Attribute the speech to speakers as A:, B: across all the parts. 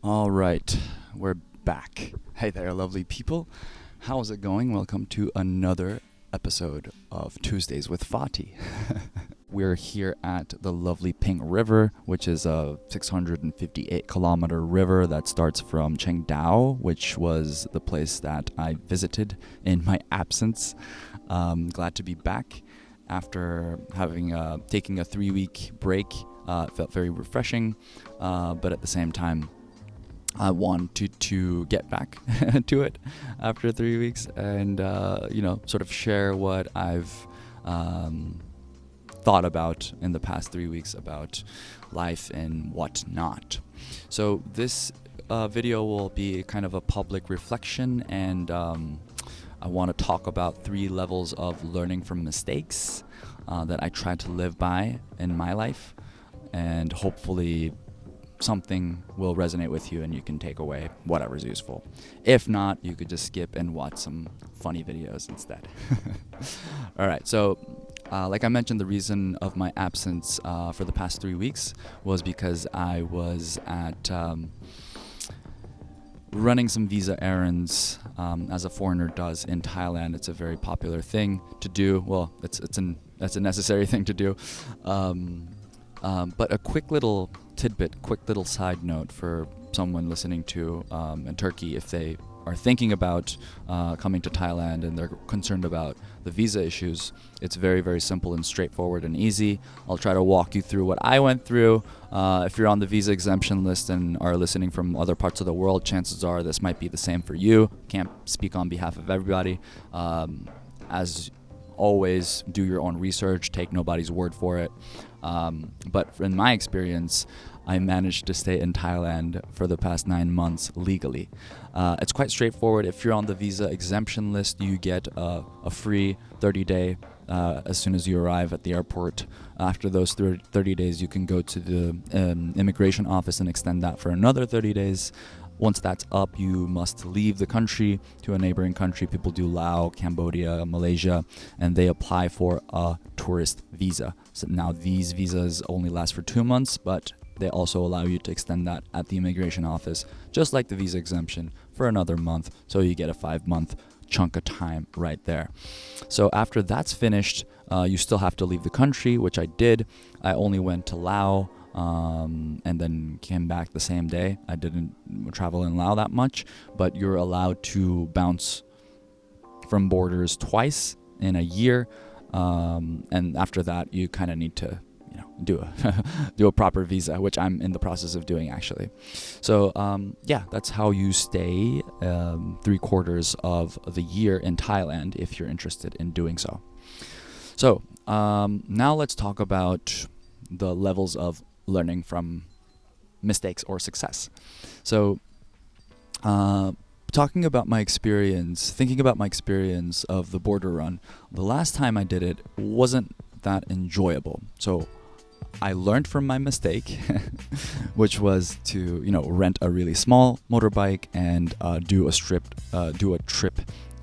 A: All right, we're back. Hey there, lovely people. How's it going? Welcome to another episode of Tuesdays with Fatih. We're here at the lovely Pink River, which is a 658-kilometer river that starts from Qingdao, which was the place that I visited in my absence. Glad to be back after having taking a 3-week break. It felt very refreshing, but at the same time, I wanted to get back to it after 3 weeks and, sort of share what I've thought about in the past 3 weeks about life and whatnot. So this video will be kind of a public reflection, and I want to talk about 3 levels of learning from mistakes that I try to live by in my life, and hopefully something will resonate with you and you can take away whatever's useful. If not, you could just skip and watch some funny videos instead. All right, so like I mentioned, the reason of my absence for the past 3 weeks was because I was at running some visa errands, as a foreigner does in Thailand. It's a very popular thing to do. Well, that's a necessary thing to do. But a quick little tidbit, quick little side note for someone listening to in Turkey, if they are thinking about coming to Thailand and they're concerned about the visa issues, it's very, very simple and straightforward and easy. I'll try to walk you through what I went through. If you're on the visa exemption list and are listening from other parts of the world, chances are this might be the same for you. Can't speak on behalf of everybody. As always, do your own research, take nobody's word for it. But in my experience, I managed to stay in Thailand for the past 9 months legally. It's quite straightforward. If you're on the visa exemption list, you get a free 30-day as soon as you arrive at the airport. After those 30 days, you can go to the immigration office and extend that for another 30 days. Once that's up, you must leave the country to a neighboring country. People do Laos, Cambodia, Malaysia, and they apply for a tourist visa. So now these visas only last for 2 months, but they also allow you to extend that at the immigration office, just like the visa exemption, for another month. So you get a 5-month chunk of time right there. So after that's finished, you still have to leave the country, which I did. I only went to Laos, and then came back the same day. I didn't travel in Laos that much, but you're allowed to bounce from borders twice in a year, and after that you kind of need to do a proper visa, which I'm in the process of doing actually. So that's how you stay 3/4 of the year in Thailand if you're interested in doing so. So now let's talk about the levels of learning from mistakes or success. So talking about my experience, thinking about my experience of the border run, the last time I did it wasn't that enjoyable. So I learned from my mistake, which was to rent a really small motorbike and do a trip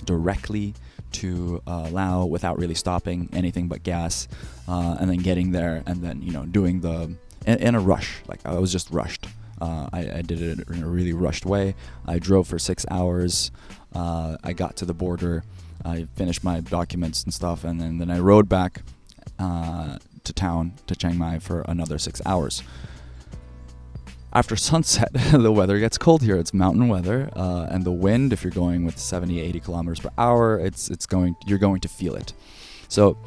A: directly to Laos without really stopping anything but gas, and then getting there and then doing the in a rush. Like I was just rushed. I did it in a really rushed way. I drove for 6 hours. I got to the border. I finished my documents and stuff, and then I rode back to town, to Chiang Mai, for another 6 hours. After sunset, the weather gets cold here. It's mountain weather, and the wind, if you're going with 70, 80 kilometers per hour, you're going to feel it. So,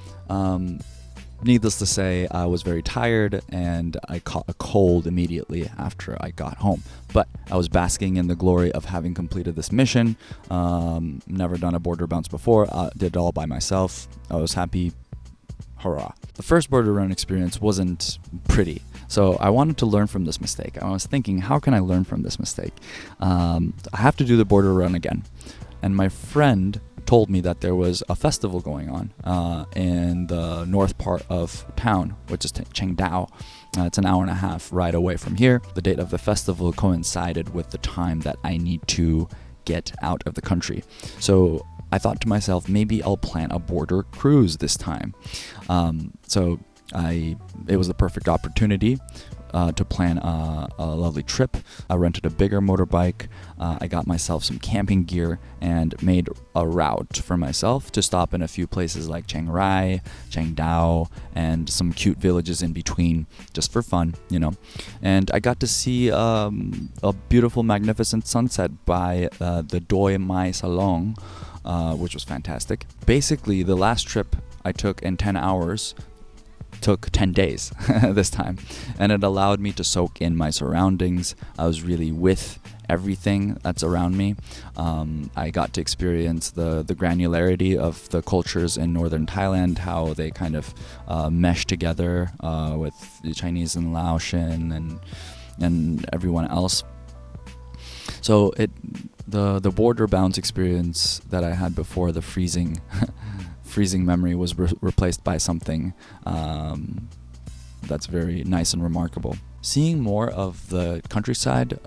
A: needless to say, I was very tired and I caught a cold immediately after I got home. But I was basking in the glory of having completed this mission. Never done a border bounce before. Did it all by myself. I was happy. Hurrah. The first border run experience wasn't pretty. So I wanted to learn from this mistake. I was thinking, how can I learn from this mistake? I have to do the border run again. And my friend told me that there was a festival going on in the north part of town, which is Qingdao. It's an hour and a half ride away from here. The date of the festival coincided with the time that I need to get out of the country. So I thought to myself, maybe I'll plan a border cruise this time. So it was the perfect opportunity. to plan a lovely trip. I rented a bigger motorbike. I got myself some camping gear and made a route for myself to stop in a few places like Chiang Rai, Chiang Dao, and some cute villages in between, just for fun, you know. And I got to see a beautiful, magnificent sunset by the Doi Mai Salong, which was fantastic. Basically, the last trip I took in 10 hours took 10 days this time, and it allowed me to soak in my surroundings. I was really with everything that's around me. I got to experience the granularity of the cultures in northern Thailand, how they kind of mesh together with the Chinese and Laotian and everyone else. So the border bounds experience that I had before, the freezing memory, was replaced by something that's very nice and remarkable. Seeing more of the countryside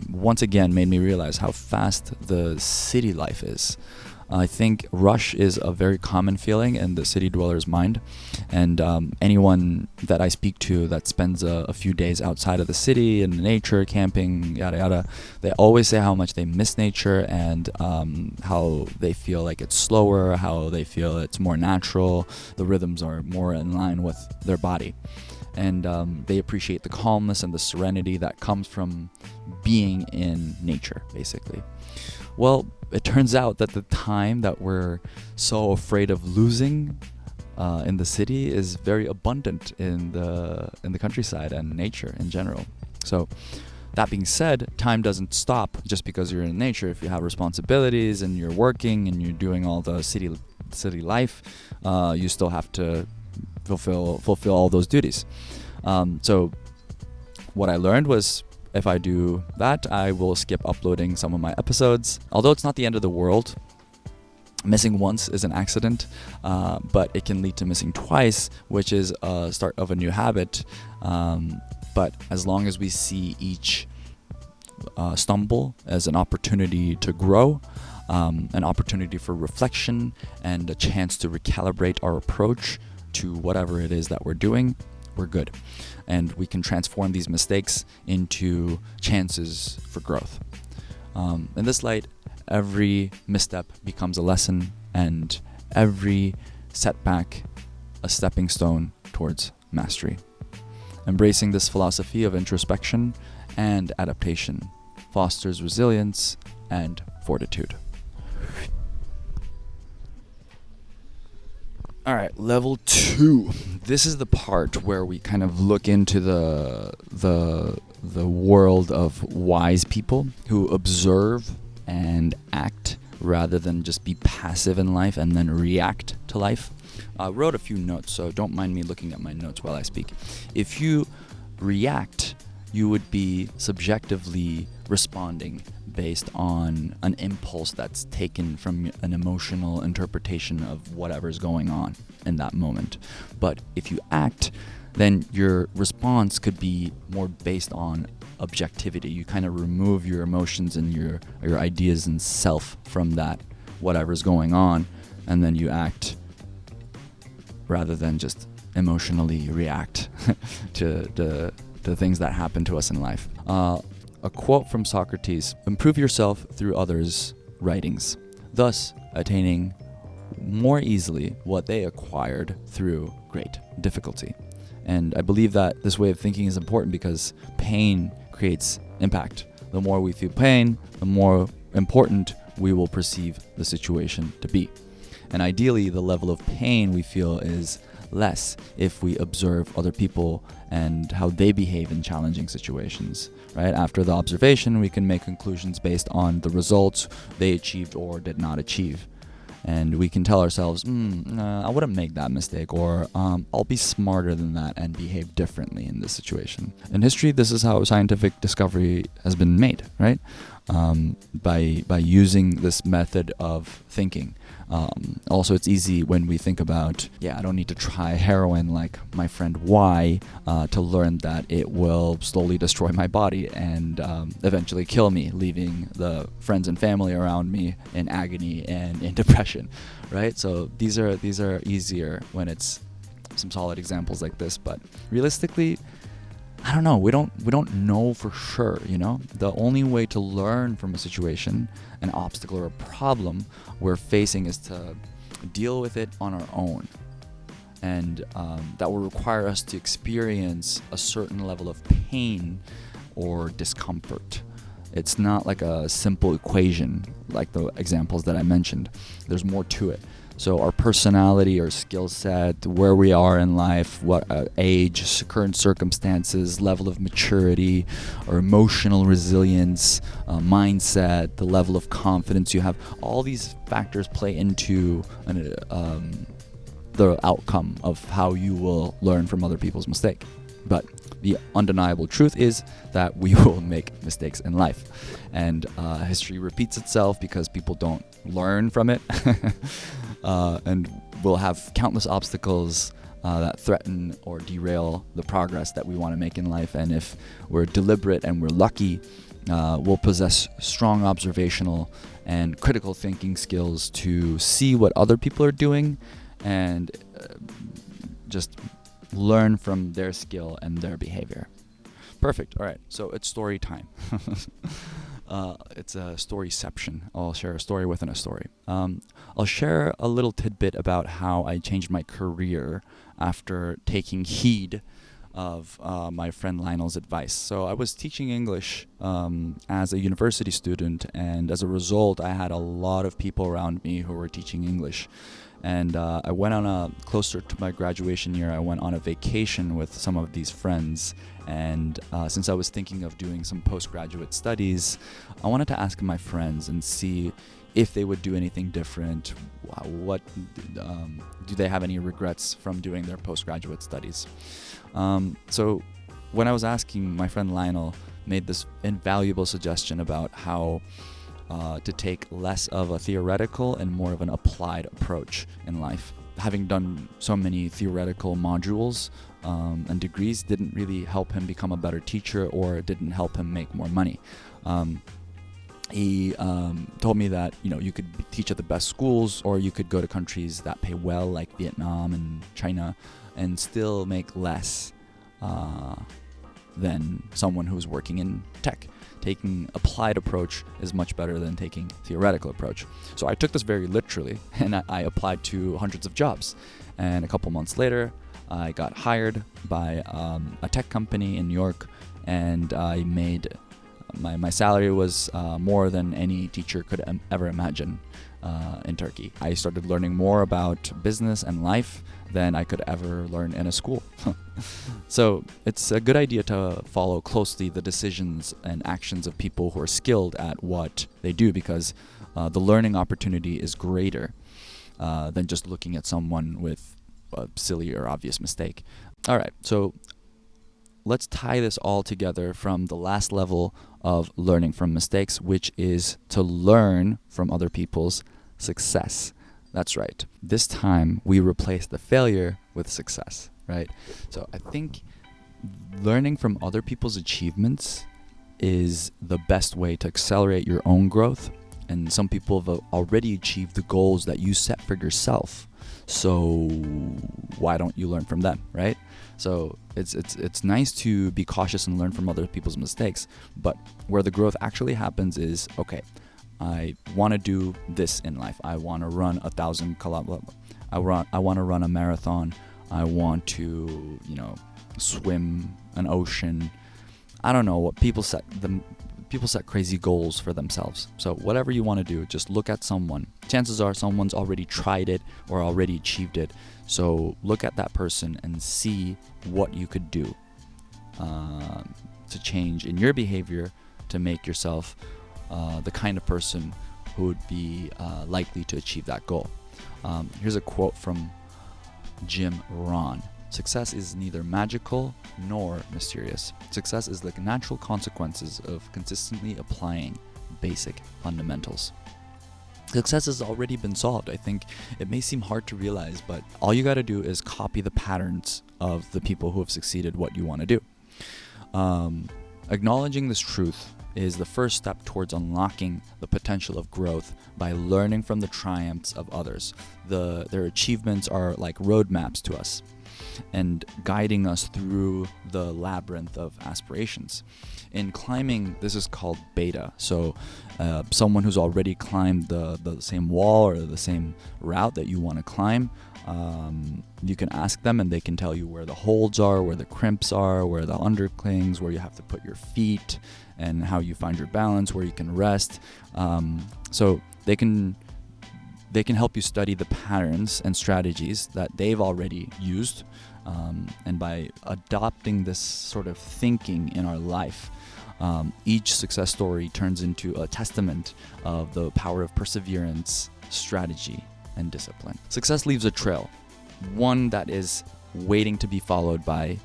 A: once again made me realize how fast the city life is. I think rush is a very common feeling in the city dweller's mind, and anyone that I speak to that spends a few days outside of the city in nature, camping, yada yada, they always say how much they miss nature and how they feel like it's slower, how they feel it's more natural, the rhythms are more in line with their body. And they appreciate the calmness and the serenity that comes from being in nature, basically. Well, it turns out that the time that we're so afraid of losing in the city is very abundant in the countryside and nature in general. So that being said, time doesn't stop just because you're in nature. If you have responsibilities and you're working and you're doing all the city life, you still have to fulfill all those duties. So what I learned was, if I do that, I will skip uploading some of my episodes. Although it's not the end of the world, missing once is an accident, but it can lead to missing twice, which is a start of a new habit. But as long as we see each stumble as an opportunity to grow, an opportunity for reflection, and a chance to recalibrate our approach to whatever it is that we're doing, we're good. And we can transform these mistakes into chances for growth. In this light, every misstep becomes a lesson, and every setback a stepping stone towards mastery. Embracing this philosophy of introspection and adaptation fosters resilience and fortitude. All right, level 2. This is the part where we kind of look into the world of wise people who observe and act rather than just be passive in life and then react to life. I wrote a few notes, so don't mind me looking at my notes while I speak. If you react, you would be subjectively responding based on an impulse that's taken from an emotional interpretation of whatever's going on in that moment. But if you act, then your response could be more based on objectivity. You kind of remove your emotions and your ideas and self from that whatever's going on, and then you act rather than just emotionally react to things that happen to us in life. A quote from Socrates: "Improve yourself through others' writings, thus attaining more easily what they acquired through great difficulty." And I believe that this way of thinking is important because pain creates impact. The more we feel pain, the more important we will perceive the situation to be. And ideally, the level of pain we feel is less if we observe other people and how they behave in challenging situations, right? After the observation, we can make conclusions based on the results they achieved or did not achieve. And we can tell ourselves, I wouldn't make that mistake, or I'll be smarter than that and behave differently in this situation. In history, this is how scientific discovery has been made, right? By using this method of thinking. Also, it's easy when we think about, I don't need to try heroin like my friend Y to learn that it will slowly destroy my body and eventually kill me, leaving the friends and family around me in agony and in depression, right? So these are easier when it's some solid examples like this, but realistically, I don't know. We don't know for sure, you know? The only way to learn from a situation, an obstacle or a problem we're facing is to deal with it on our own. And that will require us to experience a certain level of pain or discomfort. It's not like a simple equation like the examples that I mentioned. There's more to it. So our personality, our skill set, where we are in life, what age, current circumstances, level of maturity, our emotional resilience, mindset, the level of confidence you have, all these factors play into the outcome of how you will learn from other people's mistake. But the undeniable truth is that we will make mistakes in life. And history repeats itself because people don't learn from it. And we'll have countless obstacles that threaten or derail the progress that we want to make in life. And if we're deliberate and we're lucky, we'll possess strong observational and critical thinking skills to see what other people are doing and just learn from their skill and their behavior. Perfect. All right. So it's story time. It's a storyception. I'll share a story within a story. I'll share a little tidbit about how I changed my career after taking heed of my friend Lionel's advice. So I was teaching English as a university student, and as a result, I had a lot of people around me who were teaching English. And I went closer to my graduation year, I went on a vacation with some of these friends. And since I was thinking of doing some postgraduate studies, I wanted to ask my friends and see if they would do anything different. What do they have any regrets from doing their postgraduate studies? So when I was asking, my friend Lionel made this invaluable suggestion about how to take less of a theoretical and more of an applied approach in life. Having done so many theoretical modules and degrees didn't really help him become a better teacher, or didn't help him make more money. He told me that, you know, you could teach at the best schools, or you could go to countries that pay well, like Vietnam and China, and still make less than someone who's working in tech. Taking applied approach is much better than taking theoretical approach. So I took this very literally, and I applied to hundreds of jobs. And a couple months later, I got hired by a tech company in New York, and I made my salary was more than any teacher could ever imagine in Turkey. I started learning more about business and life than I could ever learn in a school. So it's a good idea to follow closely the decisions and actions of people who are skilled at what they do, because the learning opportunity is greater than just looking at someone with a silly or obvious mistake. All right, so let's tie this all together from the last level of learning from mistakes, which is to learn from other people's success. That's right. This time we replace the failure with success, right? So I think learning from other people's achievements is the best way to accelerate your own growth. And some people have already achieved the goals that you set for yourself. So why don't you learn from them, right? So it's nice to be cautious and learn from other people's mistakes, but where the growth actually happens is, okay, I want to do this in life. I want to run 1,000 kilometers. I want to run a marathon. I want to, swim an ocean. I don't know what people set crazy goals for themselves. So whatever you want to do, just look at someone. Chances are someone's already tried it or already achieved it. So look at that person and see what you could do to change in your behavior to make yourself the kind of person who would be likely to achieve that goal. Here's a quote from Jim Rohn. Success is neither magical nor mysterious. Success is the natural consequences of consistently applying basic fundamentals. Success has already been solved. I think it may seem hard to realize, but all you got to do is copy the patterns of the people who have succeeded what you want to do. Acknowledging this truth is the first step towards unlocking the potential of growth by learning from the triumphs of others. Their achievements are like roadmaps to us. and guiding us through the labyrinth of aspirations. In climbing, this is called beta. So someone who's already climbed the same wall or the same route that you want to climb, you can ask them and they can tell you where the holds are, where the crimps are, where the underclings, where you have to put your feet, and how you find your balance, where you can rest. So they can help you study the patterns and strategies that they've already used. And by adopting this sort of thinking in our life, each success story turns into a testament of the power of perseverance, strategy, and discipline. Success leaves a trail, one that is waiting to be followed by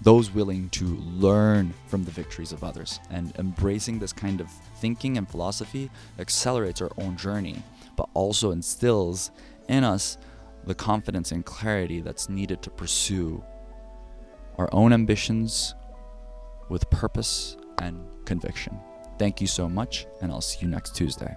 A: those willing to learn from the victories of others. And embracing this kind of thinking and philosophy accelerates our own journey, but also instills in us the confidence and clarity that's needed to pursue our own ambitions with purpose and conviction. Thank you so much, and I'll see you next Tuesday.